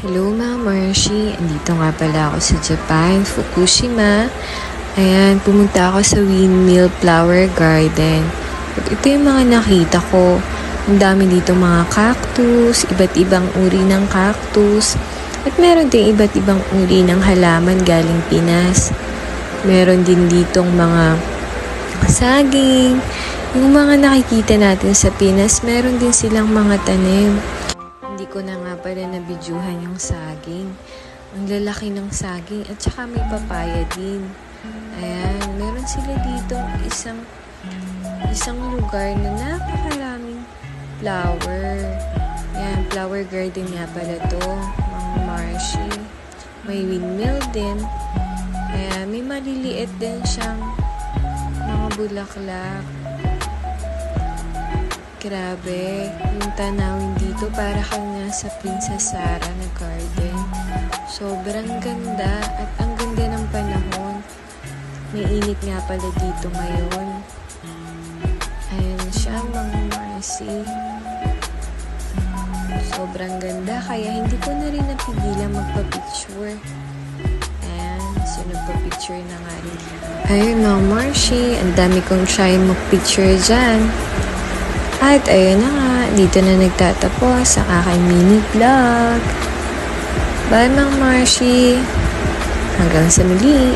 Hello Ma'am Marcy, andito nga pala ako sa Japan, Fukushima. Ayan, pumunta ako sa Windmill Flower Garden. At ito yung mga nakita ko. Ang dami dito mga cactus, iba't ibang uri ng cactus. At meron din iba't ibang uri ng halaman galing Pinas. Meron din ditong mga saging. Yung mga nakikita natin sa Pinas, meron din silang mga tanim. Hindi ko na nga pala nabidyuhan yung saging. Ang lalaki ng saging at saka may papaya din. Ayan, meron sila dito isang lugar na napakaraming flower. Ayan, flower garden nga pala to, mga Marcy. May windmill din. Ayan, may maliliit din siyang mga bulaklak. Grabe, yung tanawin dito para kang nasa Princess Sarah na garden. Sobrang ganda at ang ganda ng panahon. May init nga pala dito ngayon. Ayan siya mga Marcy. Sobrang ganda kaya hindi ko na rin napigilan magpa-picture. Ayan, so nagpa-picture na nga rin. Ayun mga Marcy, ang dami kong try mag-picture dyan. At ayun na nga, dito na nagtatapos ang aking mini vlog. Bye mga Marcy! Hanggang sa muli!